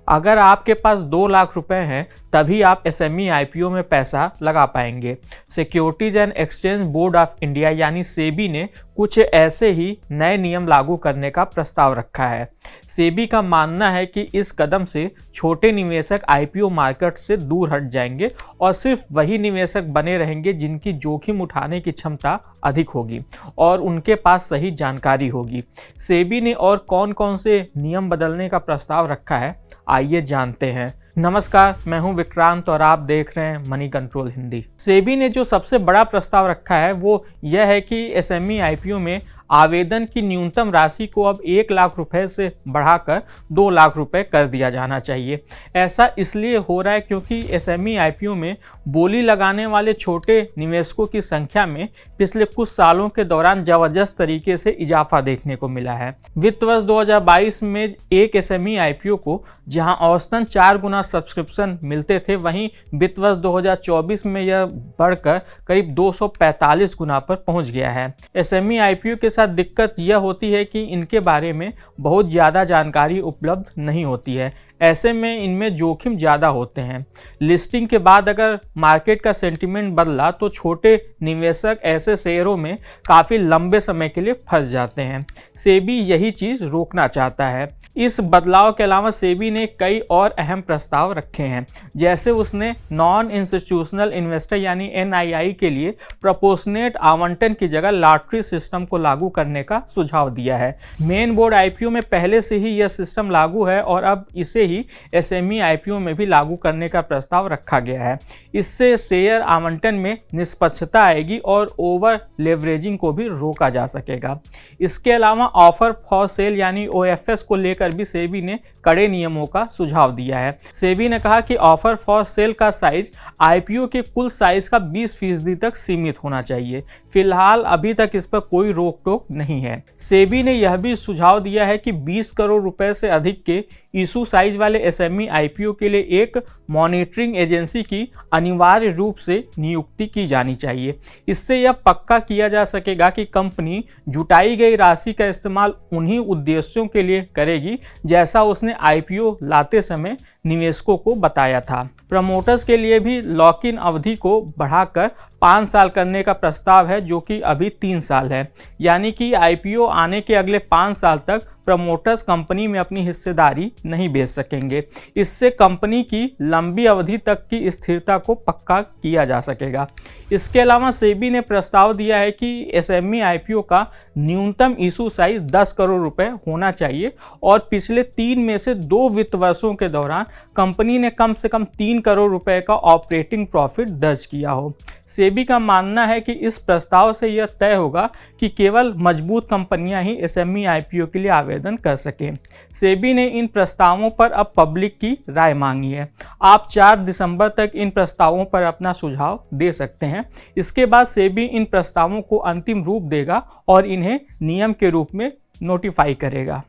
अगर आपके पास 2 लाख रुपए हैं तभी आप एसएमई आईपीओ में पैसा लगा पाएंगे। Securities and exchange board of India यानी सेबी ने कुछ ऐसे ही नए नियम लागू करने का प्रस्ताव रखा है। सेबी का मानना है कि इस कदम से छोटे निवेशक आईपीओ मार्केट से दूर हट जाएंगे और सिर्फ वही निवेशक बने रहेंगे जिनकी जोखिम उठाने की क्षमता अधिक होगी और उनके पास सही जानकारी होगी। सेबी ने और कौन कौन से नियम बदलने का प्रस्ताव रखा है, आइए जानते हैं। नमस्कार, मैं हूं विक्रांत और आप देख रहे हैं मनी कंट्रोल हिंदी। सेबी ने जो सबसे बड़ा प्रस्ताव रखा है वो यह है कि एसएमई आईपीओ में आवेदन की न्यूनतम राशि को अब 1 लाख रुपए से बढ़ाकर 2 लाख रुपए कर दिया जाना चाहिए। ऐसा इसलिए हो रहा है क्योंकि एसएमई आईपीओ में बोली लगाने वाले छोटे निवेशकों की संख्या में पिछले कुछ सालों के दौरान जबरदस्त तरीके से इजाफा देखने को मिला है। वित्त वर्ष 2022 में एक एसएमई आईपीओ को जहां औसतन 4 गुना सब्सक्रिप्शन मिलते थे, वहीं वित्त वर्ष 2024 में यह बढ़कर करीब 245 गुना पर पहुंच गया है। एसएमई आईपीओ के साथ दिक्कत यह होती है कि इनके बारे में बहुत ज़्यादा जानकारी उपलब्ध नहीं होती है। ऐसे में इनमें जोखिम ज़्यादा होते हैं। लिस्टिंग के बाद अगर मार्केट का सेंटीमेंट बदला तो छोटे निवेशक ऐसे शेयरों में काफ़ी लंबे समय के लिए फंस जाते हैं। सेबी यही चीज़ रोकना चाहता है। इस बदलाव के अलावा सेबी ने कई और अहम प्रस्ताव रखे हैं, जैसे उसने नॉन इंस्टीट्यूशनल इन्वेस्टर यानी एनआईआई के लिए प्रोपोर्शनेट आवंटन की जगह लॉटरी सिस्टम को लागू करने का सुझाव दिया है। मेन बोर्ड आईपीओ में पहले से ही यह सिस्टम लागू है और अब इसे ही एसएमई आईपीओ में भी लागू करने का प्रस्ताव रखा गया है। इससे शेयर आवंटन में निष्पक्षता आएगी और ओवर लेवरेजिंग को भी रोका जा सकेगा। इसके अलावा ऑफर फॉर सेल यानी ओएफएस को लेकर भी सेबी ने कड़े नियमों का सुझाव दिया है। सेबी ने कहा कि ऑफर फॉर सेल का साइज आईपीओ के कुल साइज का 20% तक सीमित होना चाहिए। फिलहाल अभी तक इस पर कोई रोक टोक नहीं है। सेबी ने यह भी सुझाव दिया है कि 20 करोड़ रुपए से अधिक के इशू साइज वाले एसएमई आईपीओ के लिए एक मॉनिटरिंग एजेंसी की अनिवार्य रूप से नियुक्ति की जानी चाहिए। इससे यह पक्का किया जा सकेगा कि कंपनी जुटाई गई राशि का इस्तेमाल उन्हीं उद्देश्यों के लिए करेगी जैसा उसने आईपीओ लाते समय निवेशकों को बताया था। प्रमोटर्स के लिए भी लॉक इन अवधि को बढ़ाकर 5 साल करने का प्रस्ताव है, जो कि अभी 3 साल है। यानी कि आईपीओ आने के अगले 5 साल तक प्रमोटर्स कंपनी में अपनी हिस्सेदारी नहीं बेच सकेंगे। इससे कंपनी की लंबी अवधि तक की स्थिरता को पक्का किया जा सकेगा। इसके अलावा सेबी ने प्रस्ताव दिया है कि एसएमई आईपीओ का न्यूनतम इशू साइज 10 करोड़ रुपए होना चाहिए और पिछले 3 में से 2 वित्त वर्षों के दौरान कंपनी ने कम से कम 3 करोड़ रुपए का ऑपरेटिंग प्रॉफिट दर्ज किया हो। सेबी का मानना है कि इस प्रस्ताव से यह तय होगा कि केवल मजबूत कंपनियां ही एसएमई आईपीओ के लिए आवेदन कर सकें। सेबी ने इन प्रस्तावों पर अब पब्लिक की राय मांगी है। आप 4 दिसंबर तक इन प्रस्तावों पर अपना सुझाव दे सकते हैं। इसके बाद सेबी इन प्रस्तावों को अंतिम रूप देगा और इन्हें नियम के रूप में नोटिफाई करेगा।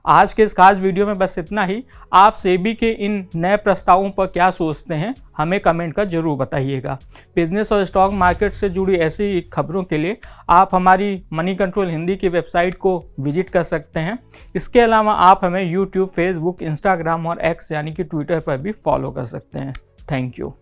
आज के इस खास वीडियो में बस इतना ही। आप सेबी के इन नए प्रस्तावों पर क्या सोचते हैं, हमें कमेंट कर जरूर बताइएगा। बिजनेस और स्टॉक मार्केट से जुड़ी ऐसी खबरों के लिए आप हमारी मनी कंट्रोल हिंदी की वेबसाइट को विजिट कर सकते हैं। इसके अलावा आप हमें यूट्यूब, फेसबुक, इंस्टाग्राम और एक्स यानी कि ट्विटर पर भी फॉलो कर सकते हैं। Thank you.